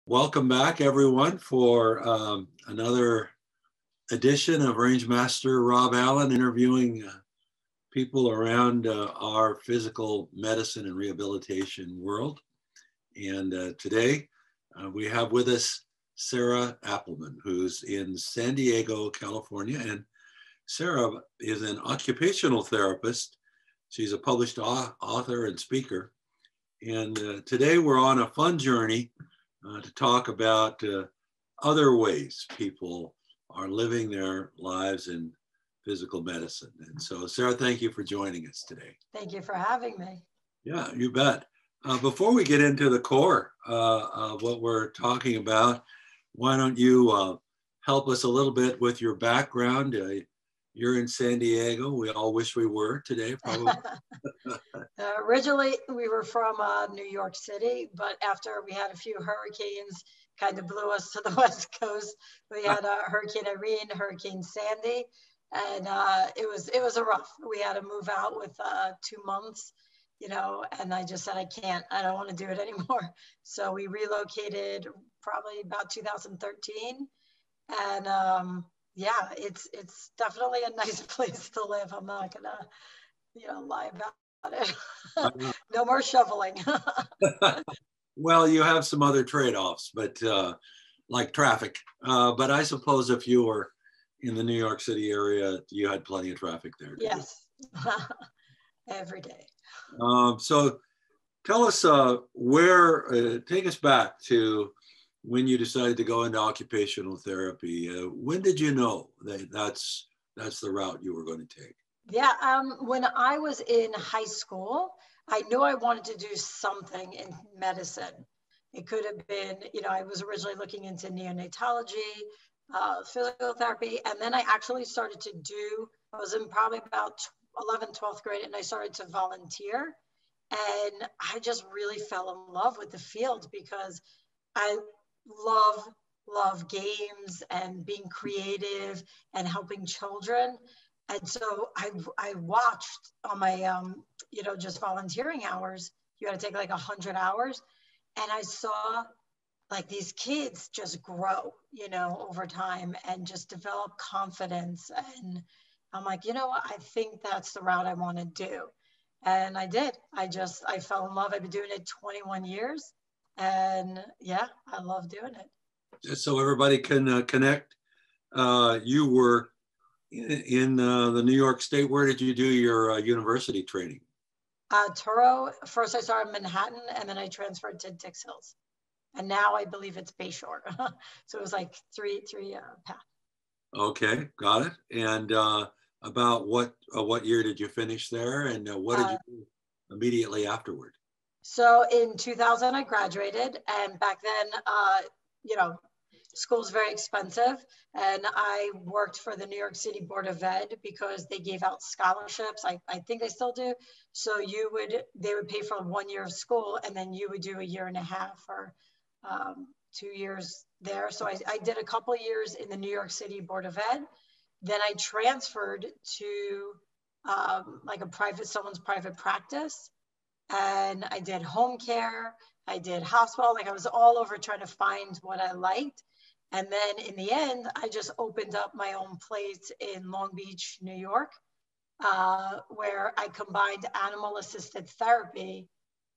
Welcome back, everyone, for another edition of RangeMaster Rob Allen interviewing people around our physical medicine and rehabilitation world. And today we have with us Sarah Appleman, who's in San Diego, California. And Sarah is an occupational therapist. She's a published author and speaker. And today we're on a fun journey to talk about other ways people are living their lives in physical medicine. And so, Sarah, thank you for joining us today. Thank you for having me. Yeah, you bet. Before we get into the core of what we're talking about, why don't you help us a little bit with your background? You're in San Diego. We all wish we were today, probably. Originally, we were from New York City, but after we had a few hurricanes, kind of blew us to the West Coast. We had Hurricane Irene, Hurricane Sandy, and it was a rough. We had to move out with 2 months, and I just said, I don't want to do it anymore. So we relocated probably about 2013, and yeah, it's definitely a nice place to live. I'm not gonna, lie about it. No more shoveling. Well, you have some other trade-offs, but like traffic. But I suppose if you were in the New York City area, you had plenty of traffic there. Yes, every day. So tell us take us back to when you decided to go into occupational therapy. When did you know that that's the route you were going to take? Yeah, when I was in high school, I knew I wanted to do something in medicine. It could have been, I was originally looking into neonatology, physical therapy, and then I actually started to I was in probably about 11th, 12th grade, and I started to volunteer. And I just really fell in love with the field because I love games and being creative and helping children. And so I watched on my, just volunteering hours, you had to take like 100 hours. And I saw like these kids just grow, over time and just develop confidence. And I'm like, I think that's the route I want to do. And I did. I fell in love. I've been doing it 21 years. And yeah, I love doing it. Just so everybody can connect, you were in the New York State. Where did you do your university training? Truro. First I started in Manhattan, and then I transferred to Dix Hills. And now I believe it's Bayshore. So it was like three paths. Okay, got it. And about what year did you finish there, and what did you do immediately afterward? So in 2000, I graduated, and back then, school's very expensive, and I worked for the New York City Board of Ed because they gave out scholarships. I think they still do. So they would pay for 1 year of school, and then you would do a year and a half or 2 years there. So I did a couple of years in the New York City Board of Ed. Then I transferred to like someone's private practice. And I did home care, I did hospital, like I was all over trying to find what I liked. And then in the end, I just opened up my own place in Long Beach, New York, where I combined animal assisted therapy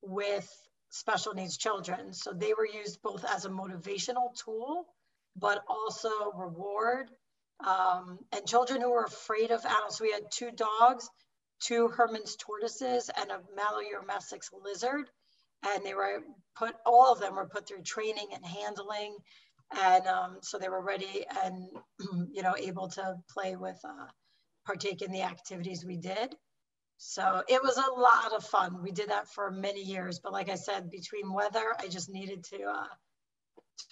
with special needs children. So they were used both as a motivational tool, but also reward. And children who were afraid of animals. So we had 2 dogs, 2 Herman's tortoises, and a Malheur-Messix lizard. And all of them were put through training and handling. And so they were ready and, able to play with, partake in the activities we did. So it was a lot of fun. We did that for many years. But like I said, between weather, I just needed to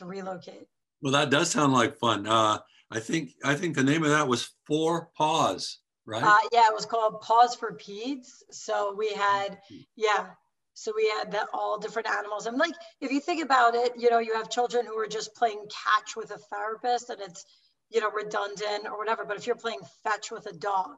relocate. Well, that does sound like fun. I think the name of that was Paws. Right? Yeah, it was called Paws for Peds. So we had, all different animals. And like, if you think about it, you have children who are just playing catch with a therapist and it's, redundant or whatever. But if you're playing fetch with a dog,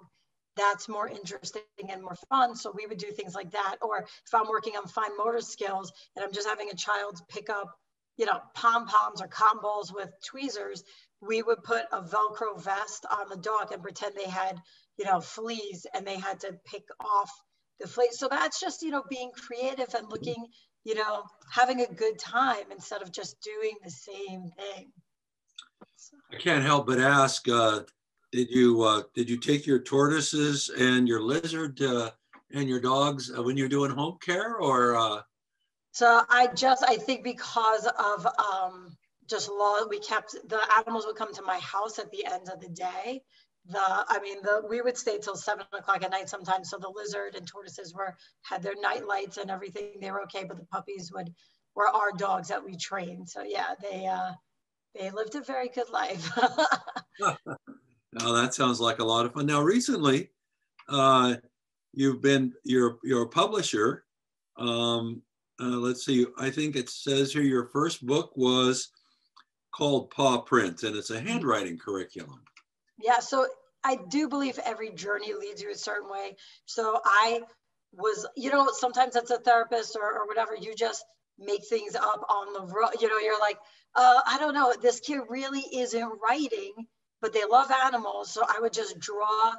that's more interesting and more fun. So we would do things like that. Or if I'm working on fine motor skills and I'm just having a child pick up you know, pom-poms or cotton balls with tweezers, we would put a Velcro vest on the dog and pretend they had, you know, fleas, and they had to pick off the fleas. So that's just, you know, being creative and looking, you know, having a good time instead of just doing the same thing. So. I can't help but ask, did you take your tortoises and your lizard and your dogs when you're doing home care, or? So I think because of just law, we kept, the animals would come to my house at the end of the day. We would stay till 7 o'clock at night sometimes. So the lizard and tortoises had their night lights and everything. They were okay, but the puppies were our dogs that we trained. So yeah, they lived a very good life. Now that sounds like a lot of fun. Now recently, you're a publisher. Let's see, I think it says here your first book was called Paw Prints, and it's a handwriting curriculum. Yeah, so I do believe every journey leads you a certain way. So I was, you know, sometimes as a therapist or whatever, you just make things up on the road. You know, you're like, I don't know, this kid really isn't writing, but they love animals. So I would just draw,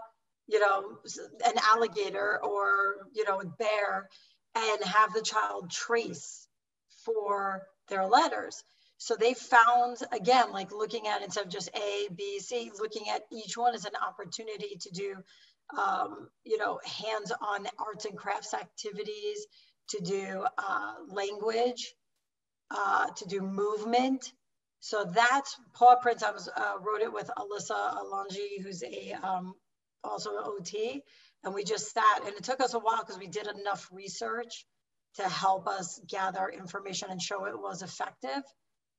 you know, an alligator or, you know, a bear, and have the child trace for their letters. So they found, again, like looking at, instead of just A, B, C, looking at each one as an opportunity to do, you know, hands-on arts and crafts activities, to do language, to do movement. So that's Paw Prints. I wrote it with Alyssa Alonji, who's also an OT. And we just sat, and it took us a while because we did enough research to help us gather information and show it was effective.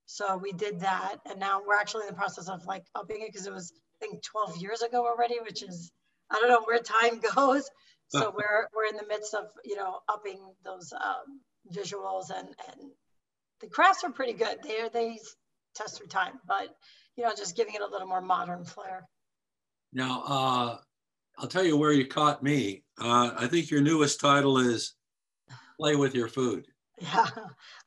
So we did that. And now we're actually in the process of like upping it, because it was, I think, 12 years ago already, which is, I don't know where time goes. So we're in the midst of, you know, upping those visuals, and the crafts are pretty good. They test through time, but, you know, just giving it a little more modern flair. Now, I'll tell you where you caught me. I think your newest title is Play with Your Food. Yeah,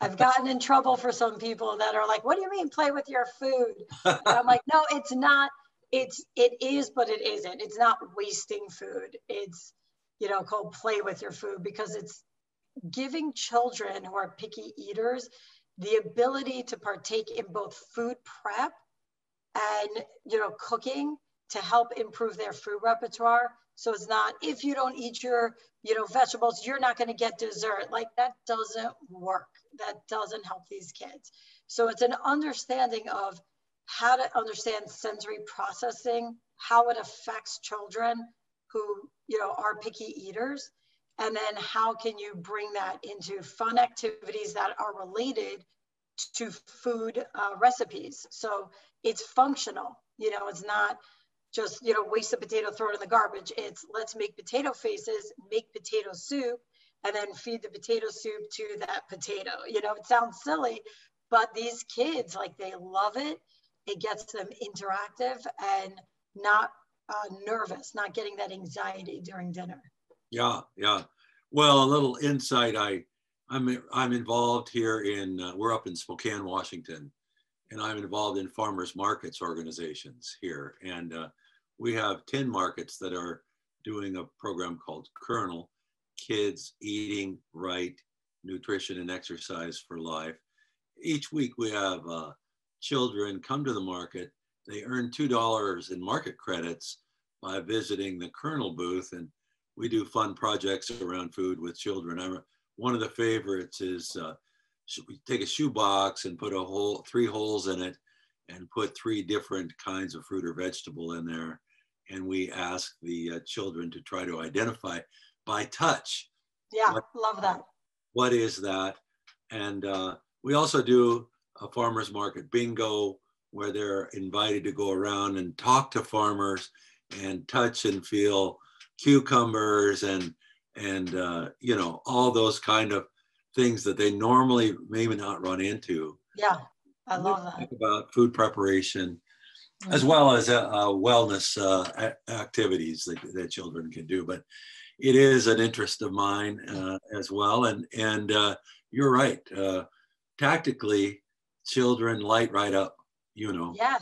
I've gotten in trouble for some people that are like, what do you mean play with your food? And I'm like, no, it's not. It is, but it isn't. It's not wasting food. It's, you know, called play with your food, because it's giving children who are picky eaters the ability to partake in both food prep and, you know, cooking, to help improve their food repertoire. So it's not, if you don't eat your, you know, vegetables, you're not going to get dessert. Like, that doesn't work. That doesn't help these kids. So it's an understanding of how to understand sensory processing, how it affects children who, you know, are picky eaters. And then how can you bring that into fun activities that are related to food recipes. So it's functional, you know, it's not just, you know, waste a potato, throw it in the garbage. It's let's make potato faces, make potato soup, and then feed the potato soup to that potato. You know, it sounds silly, but these kids, like, they love it. It gets them interactive and not nervous, not getting that anxiety during dinner. Yeah, yeah. Well, a little insight. I'm involved here in, we're up in Spokane, Washington, and I'm involved in farmers markets organizations here. And we have 10 markets that are doing a program called Kernel, Kids Eating Right, Nutrition and Exercise for Life. Each week we have children come to the market. They earn $2 in market credits by visiting the Kernel booth, and we do fun projects around food with children. One of the favorites is we take a shoebox and put 3 holes in it and put 3 different kinds of fruit or vegetable in there. And we ask the children to try to identify by touch. Yeah, love that. What is that? And we also do a farmer's market bingo, where they're invited to go around and talk to farmers and touch and feel cucumbers and you know, all those kind of things that they normally maybe not run into. Yeah, I love that. Talk about food preparation, as well as wellness activities that children can do. But it is an interest of mine as well. And you're right. Tactically, children light right up, you know. Yeah.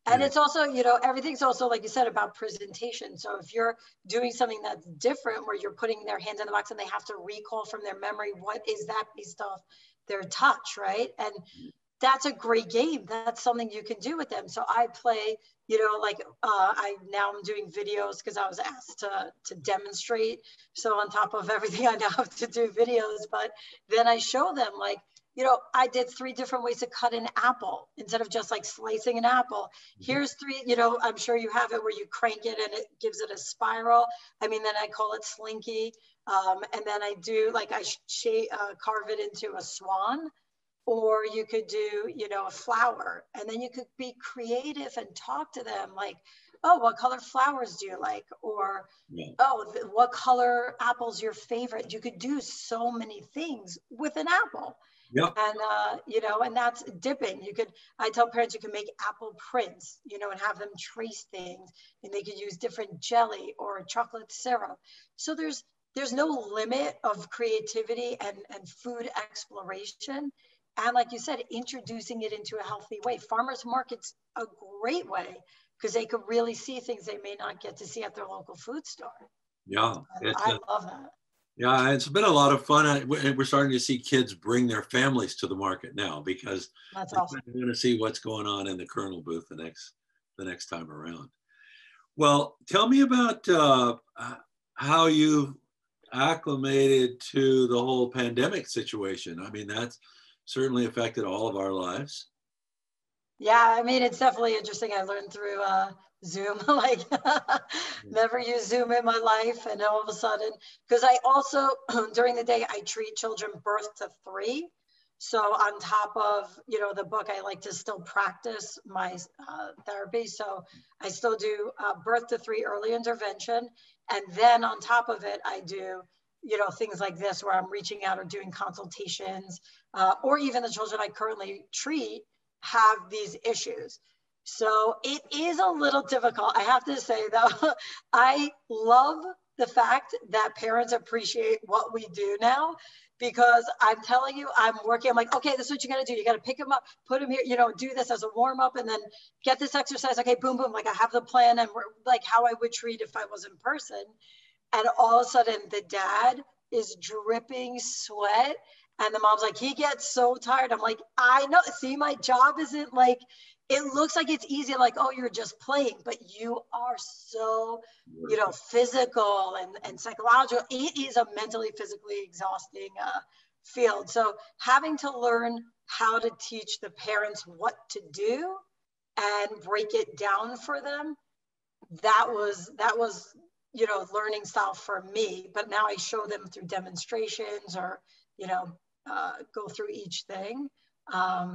And it's also, you know, everything's also, like you said, about presentation. So if you're doing something that's different, where you're putting their hands in the box and they have to recall from their memory, what is that based off their touch, right? And that's a great game. That's something you can do with them. So I play, you know, like now I'm doing videos because I was asked to demonstrate. So on top of everything, I now have to do videos, but then I show them, like, you know, I did 3 different ways to cut an apple instead of just like slicing an apple. Here's 3, you know, I'm sure you have it where you crank it and it gives it a spiral. I mean, then I call it slinky. And then I do, like, I carve it into a swan, or you could do, you know, a flower. And then you could be creative and talk to them like, oh, what color flowers do you like? Or, oh, what color apple's your favorite? You could do so many things with an apple. Yep. And, you know, and that's dipping. You could, I tell parents, you can make apple prints, you know, and have them trace things, and they could use different jelly or chocolate syrup. So there's no limit of creativity and food exploration. And like you said, introducing it into a healthy way. Farmers market's a great way because they could really see things they may not get to see at their local food store. Yeah. I love that. Yeah, it's been a lot of fun. We're starting to see kids bring their families to the market now because That's they awesome. want to see what's going on in the kernel booth the next time around. Well, tell me about how you acclimated to the whole pandemic situation. I mean, that's certainly affected all of our lives. Yeah, I mean, it's definitely interesting. I learned through Zoom, like never used Zoom in my life. And all of a sudden, because I also, during the day, I treat children birth to 3. So on top of, you know, the book, I like to still practice my therapy. So I still do birth to 3 early intervention. And then on top of it, I do, you know, things like this where I'm reaching out or doing consultations, or even the children I currently treat have these issues. So it is a little difficult. I have to say though, I love the fact that parents appreciate what we do now, because I'm telling you, I'm working. I'm like, okay, this is what you got to do. You got to pick them up, put them here, you know, do this as a warm up, and then get this exercise. Okay, boom, boom. Like I have the plan, and we're like how I would treat if I was in person. And all of a sudden the dad is dripping sweat. And the mom's like, he gets so tired. I'm like, I know. See, my job isn't like, it looks like it's easy, like, oh, you're just playing, but you are so, you know, physical and psychological. It is a mentally, physically exhausting field. So having to learn how to teach the parents what to do and break it down for them, that was, you know, learning style for me. But now I show them through demonstrations or, you know, go through each thing.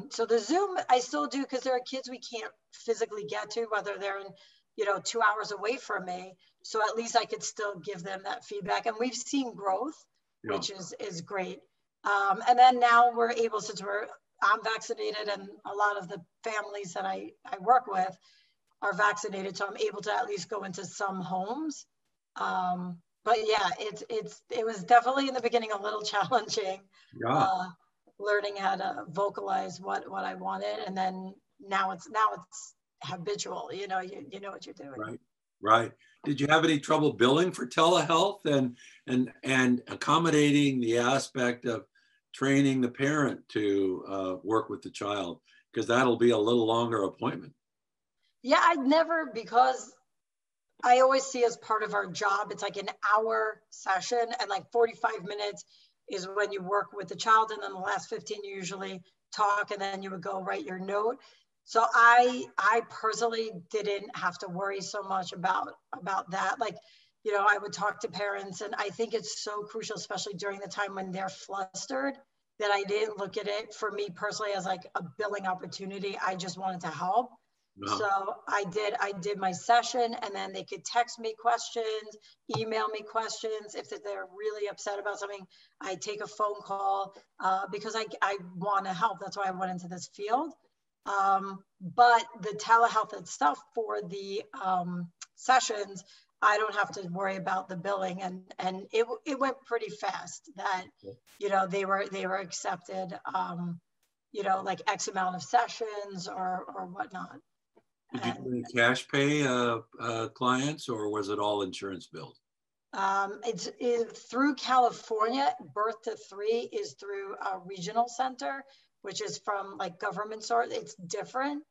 So the Zoom I still do because there are kids we can't physically get to, whether they're in, you know, 2 hours away from me. So at least I could still give them that feedback. And we've seen growth, which is great. And then now we're able, since I'm vaccinated and a lot of the families that I work with are vaccinated, so I'm able to at least go into some homes. But yeah, it was definitely in the beginning a little challenging, learning how to vocalize what I wanted, and then now it's habitual. You know, you know what you're doing. Right. Did you have any trouble billing for telehealth and accommodating the aspect of training the parent to work with the child? Because that'll be a little longer appointment. Yeah, I'd never, because I always see as part of our job, it's like an hour session, and like 45 minutes is when you work with the child. And then the last 15, you usually talk, and then you would go write your note. So I personally didn't have to worry so much about that. Like, you know, I would talk to parents, and I think it's so crucial, especially during the time when they're flustered, that I didn't look at it for me personally as like a billing opportunity. I just wanted to help. So I did my session, and then they could text me questions, email me questions. If they're really upset about something, I take a phone call because I want to help. That's why I went into this field. But the telehealth itself for the sessions, I don't have to worry about the billing, and it went pretty fast that, you know, they were accepted. you know, like X amount of sessions or whatnot. Did you do any cash pay clients, or was it all insurance billed? It's through California. Birth to 3 is through a regional center, which is from like government source. It's different.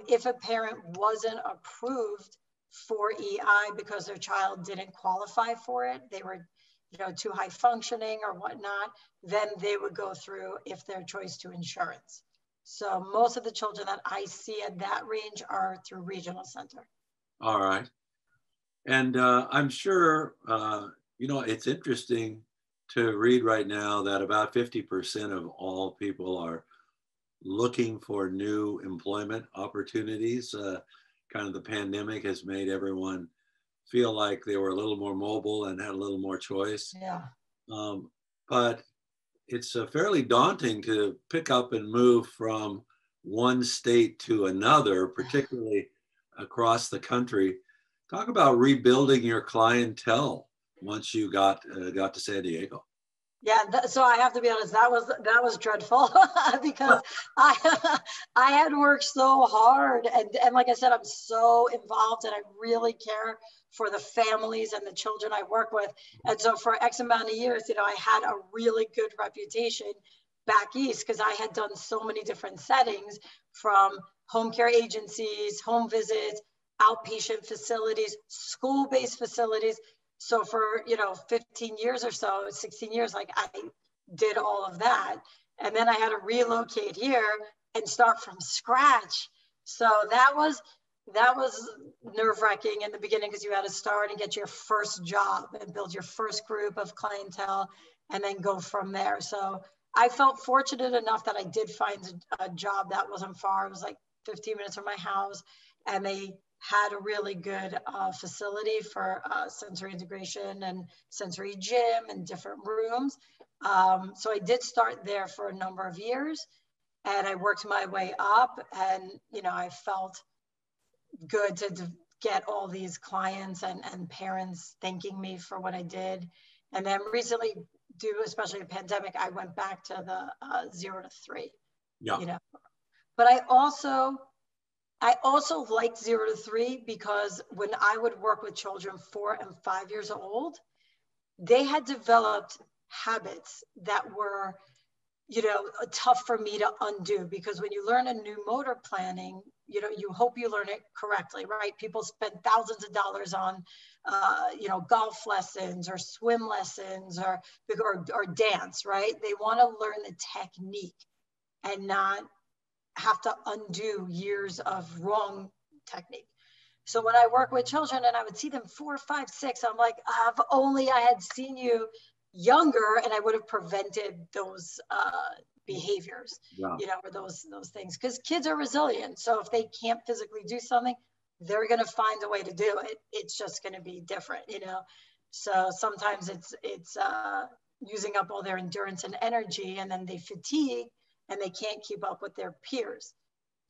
If a parent wasn't approved for EI because their child didn't qualify for it, they were, you know, too high functioning or whatnot, then they would go through, if their choice, to insurance. So most of the children that I see at that range are through regional center. All right. And I'm sure, you know, it's interesting to read right now that about 50% of all people are looking for new employment opportunities. Kind of the pandemic has made everyone feel like they were a little more mobile and had a little more choice. Yeah. But it's fairly daunting to pick up and move from one state to another, particularly across the country. Talk about rebuilding your clientele once you got to San Diego. Yeah, so I have to be honest, that was dreadful because I I had worked so hard, and like I said, I'm so involved and I really care for the families and the children I work with. And so for X amount of years, you know, I had a really good reputation back east because I had done so many different settings, from home care agencies, home visits, outpatient facilities, school-based facilities. So for, you know, 15 years or so, 16 years, like I did all of that. And then I had to relocate here and start from scratch. So that was nerve-wracking in the beginning because you had to start and get your first job and build your first group of clientele and then go from there. So I felt fortunate enough that I did find a job that wasn't far. It was like 15 minutes from my house, and they had a really good facility for sensory integration and sensory gym and different rooms. So I did start there for a number of years, and I worked my way up, and, you know, I felt good to get all these clients and parents thanking me for what I did. And then recently, due especially the pandemic, I went back to the 0 to 3, Yeah. you know, but I also liked 0 to 3 because when I would work with children 4 and 5 years old, they had developed habits that were, you know, tough for me to undo, because when you learn a new motor planning, you know, you hope you learn it correctly, right? People spend thousands of dollars on, you know, golf lessons or swim lessons or dance, right? They want to learn the technique and not have to undo years of wrong technique. So when I work with children and I would see them 4, 5, 6, I'm like, if only I had seen you younger and I would have prevented those behaviors, Yeah. you know, or those things. Because kids are resilient. So if they can't physically do something, they're going to find a way to do it. It's just going to be different, you know. So sometimes it's using up all their endurance and energy, and then they fatigue and they can't keep up with their peers.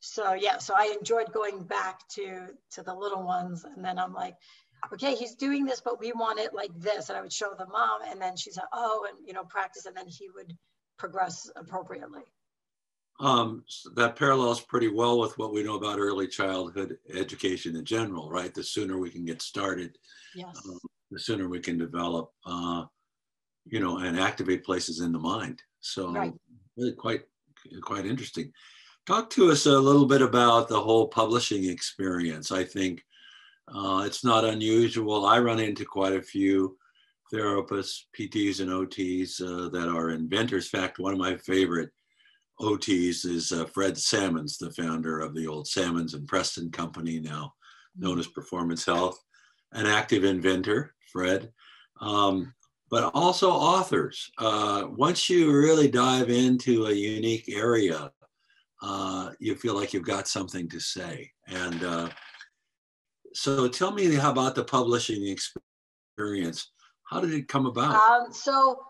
So yeah, so I enjoyed going back to the little ones, and then I'm like, okay, he's doing this, but we want it like this. And I would show the mom, and then she's like, oh, and, you know, practice, and then he would progress appropriately. So that parallels pretty well with what we know about early childhood education in general, right? The sooner we can get started, Yes. the sooner we can develop, you know, and activate places in the mind. So Right. really quite interesting. Talk to us a little bit about the whole publishing experience. I think it's not unusual. I run into quite a few therapists, PTs and OTs that are inventors. In fact, one of my favorite OTs is Fred Salmons, the founder of the old Salmons and Preston company, now known as Performance Health, an active inventor, Fred, but also authors. Once you really dive into a unique area, you feel like you've got something to say. And so tell me about the publishing experience. How did it come about? So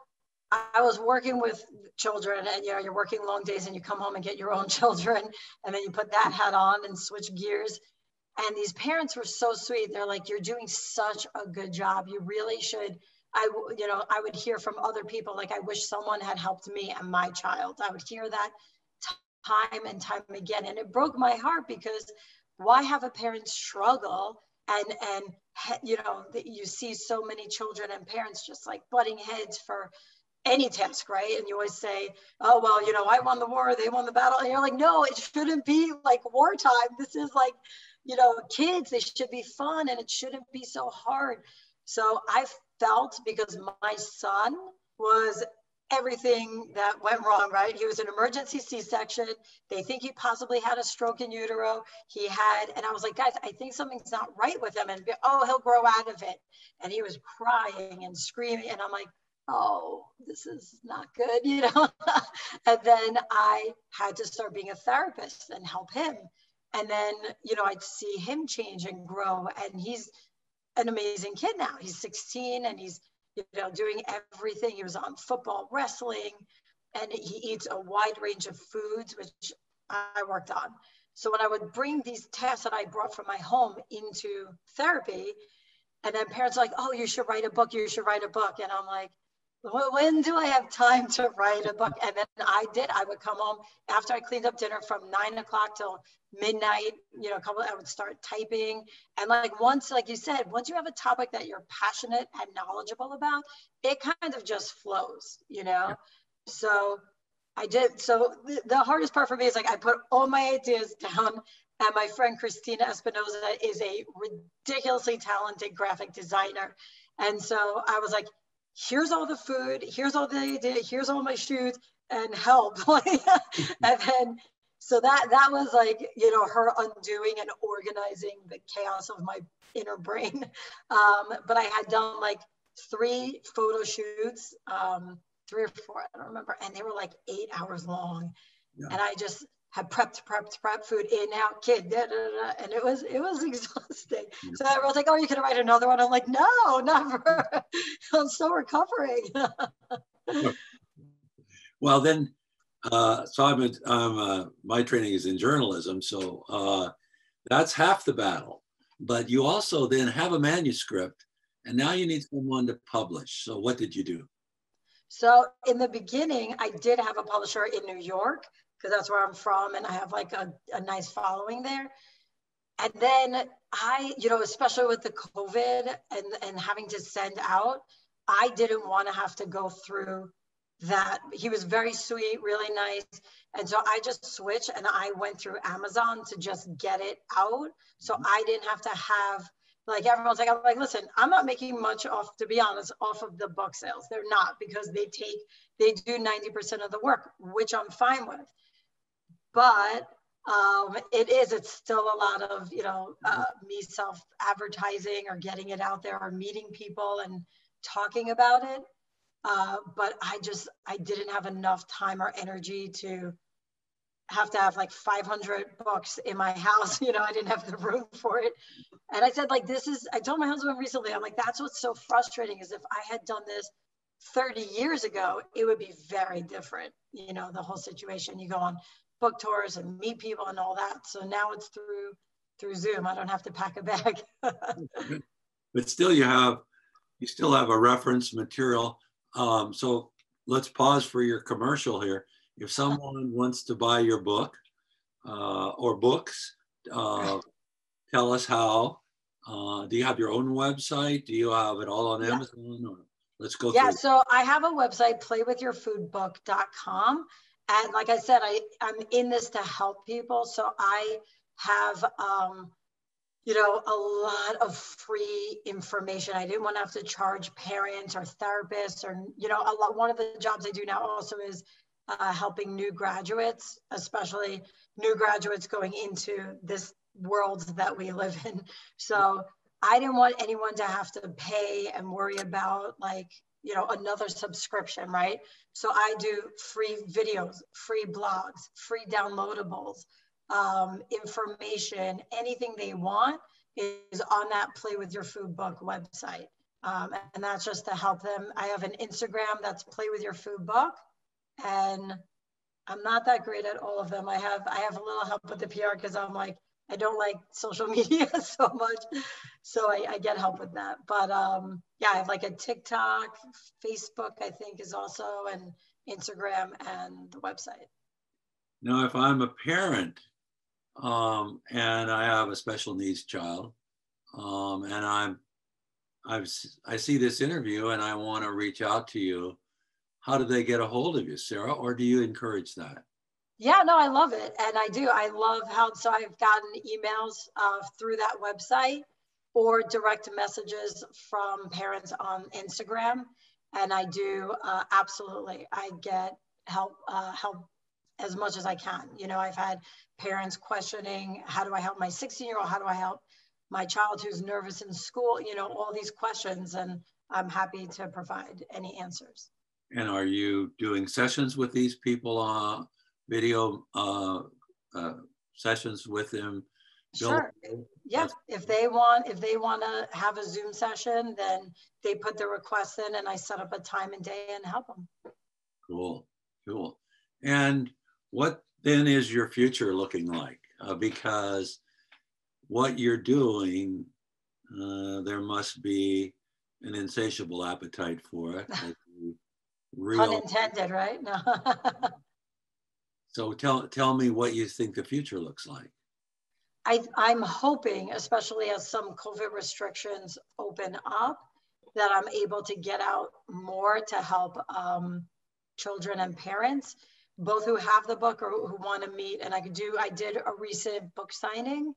I was working with children, and, you know, you're working long days and you come home and get your own children, and then you put that hat on and switch gears. And these parents were so sweet. They're like, you're doing such a good job. You really should. You know, I would hear from other people, like, I wish someone had helped me and my child. I would hear that time and time again. And it broke my heart because why have a parent struggle and you know, you see so many children and parents just like butting heads for any task, right? And you always say, oh, well, you know, I won the war, they won the battle. And you're like, no, it shouldn't be like wartime. This is like, you know, kids, they should be fun and it shouldn't be so hard. So I felt, because my son was everything that went wrong, right? He was an emergency C-section. They think he possibly had a stroke in utero. He had, and I was like, guys, I think something's not right with him. And oh, he'll grow out of it. And he was crying and screaming. And I'm like, oh, this is not good, you know? And then I had to start being a therapist and help him. And then, you know, I'd see him change and grow. And he's an amazing kid now. He's 16 and he's, you know, doing everything. He was on football, wrestling, and he eats a wide range of foods, which I worked on. So when I would bring these tasks that I brought from my home into therapy, and then parents are like, oh, you should write a book, you should write a book. And I'm like, when do I have time to write a book? And then I did. I would come home after I cleaned up dinner from 9 o'clock till midnight, you know, I would start typing. And like once, like you said, once you have a topic that you're passionate and knowledgeable about, it kind of just flows, you know? So I did. So the hardest part for me is like, I put all my ideas down, and my friend Christina Espinoza is a ridiculously talented graphic designer. And so I was like, here's all the food, here's all the idea, here's all my shoes, and help. And then, so that was like, you know, her undoing and organizing the chaos of my inner brain. But I had done like 3 photo shoots, 3 or 4, I don't remember. And they were like 8 hours long. Yeah. And I just had prepped food in, out, kid, and it was exhausting. Yeah. So everyone's like, oh, you can write another one. I'm like, no, never. I'm still recovering. Well, then, so my training is in journalism, so that's half the battle. But you also then have a manuscript, and now you need someone to publish. So what did you do? So in the beginning, I did have a publisher in New York, because that's where I'm from, and I have like a nice following there. And then I, you know, especially with the COVID and having to send out, I didn't want to have to go through that. He was very sweet, really nice. And so I just switched and I went through Amazon to just get it out. So I didn't have to have, like, everyone's like, I'm like, listen, I'm not making much off, to be honest, off of the book sales. They're not, because they do 90% of the work, which I'm fine with. But it's still a lot of, you know, me self-advertising or getting it out there or meeting people and talking about it. But I didn't have enough time or energy to have like 500 books in my house. You know, I didn't have the room for it. And I said, like, I told my husband recently, I'm like, that's what's so frustrating, is if I had done this 30 years ago, it would be very different. You know, the whole situation, you go on book tours and meet people and all that. So now it's through Zoom. I don't have to pack a bag. But still, you still have a reference material. So let's pause for your commercial here. If someone wants to buy your book or books, tell us how. Do you have your own website? Do you have it all on Amazon? Or let's go through. Yeah, so I have a website, playwithyourfoodbook.com. And like I said, I'm in this to help people. So I have, you know, a lot of free information. I didn't want to have to charge parents or therapists or, you know, one of the jobs I do now also is helping new graduates, especially new graduates going into this world that we live in. So I didn't want anyone to have to pay and worry about, like, you know, another subscription, right? So I do free videos, free blogs, free downloadables, information, anything they want is on that Play With Your Food Book website. And that's just to help them. I have an Instagram that's Play With Your Food Book, and I'm not that great at all of them. I have a little help with the PR because I'm like, I don't like social media so much. So I get help with that. But yeah, I have like a TikTok, Facebook, I think is also, and Instagram, and the website. Now, if I'm a parent and I have a special needs child, and I see this interview and I want to reach out to you, how do they get a hold of you, Sarah? Or do you encourage that? Yeah, no, I love it. And I do. I love how, so I've gotten emails through that website or direct messages from parents on Instagram. And I do, absolutely. I get help as much as I can. You know, I've had parents questioning, how do I help my 16-year-old? How do I help my child who's nervous in school? You know, all these questions, and I'm happy to provide any answers. And are you doing sessions with these people, video sessions with them? Sure. Yeah. If they want to have a Zoom session, then they put the request in and I set up a time and day and help them. Cool. Cool. And what then is your future looking like? Because what you're doing, there must be an insatiable appetite for it. Pun intended, right? No. So tell me what you think the future looks like. I'm hoping, especially as some COVID restrictions open up, that I'm able to get out more to help children and parents, both who have the book or who want to meet. And I did a recent book signing,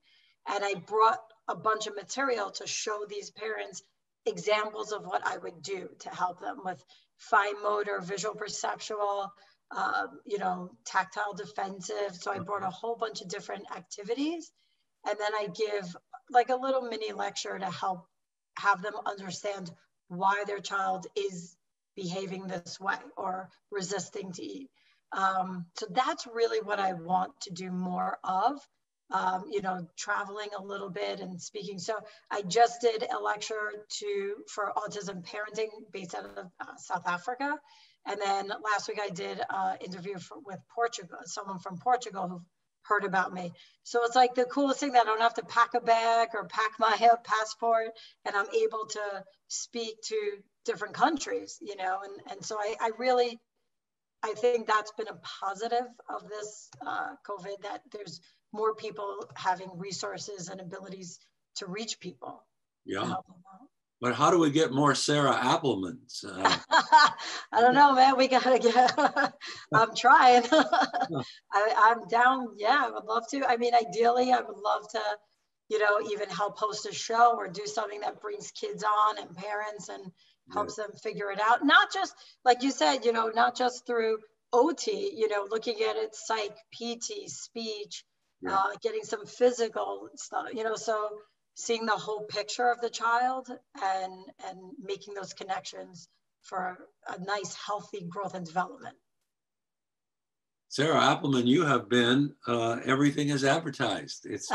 and I brought a bunch of material to show these parents examples of what I would do to help them with fine motor, visual perceptual, tactile defensive. So I brought a whole bunch of different activities. And then I give like a little mini lecture to help have them understand why their child is behaving this way or resisting to eat. So that's really what I want to do more of, traveling a little bit and speaking. So I just did a lecture for autism parenting based out of South Africa. And then last week I did an interview with Portugal, someone from Portugal who heard about me. So it's like the coolest thing that I don't have to pack a bag or pack my passport, and I'm able to speak to different countries, and so I think that's been a positive of this COVID, that there's more people having resources and abilities to reach people. Yeah. To help them out. But how do we get more Sarah Applemans? I don't know, man. We gotta get. I'm trying. I'm down. Yeah, I would love to. I mean, ideally, I would love to, even help host a show or do something that brings kids on and parents and helps them figure it out. Not just like you said, not just through OT. Looking at it, psych, PT, speech, getting some physical stuff. So seeing the whole picture of the child and making those connections for a nice, healthy growth and development. Sarah Appleman, you have been everything is advertised. It's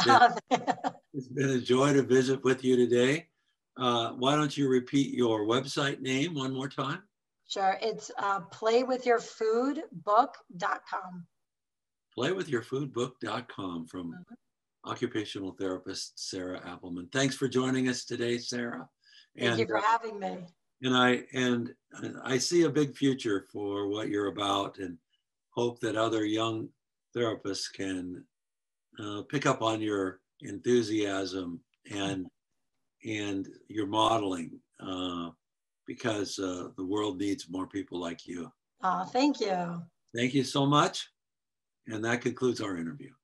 been a joy to visit with you today. Why don't you repeat your website name one more time? Sure. It's playwithyourfoodbook.com. Playwithyourfoodbook.com from occupational therapist Sarah Appleman. Thanks for joining us today, Sarah. Thank you for having me. And I see a big future for what you're about, and hope that other young therapists can pick up on your enthusiasm and your modeling, because the world needs more people like you. Thank you. Thank you so much. And that concludes our interview.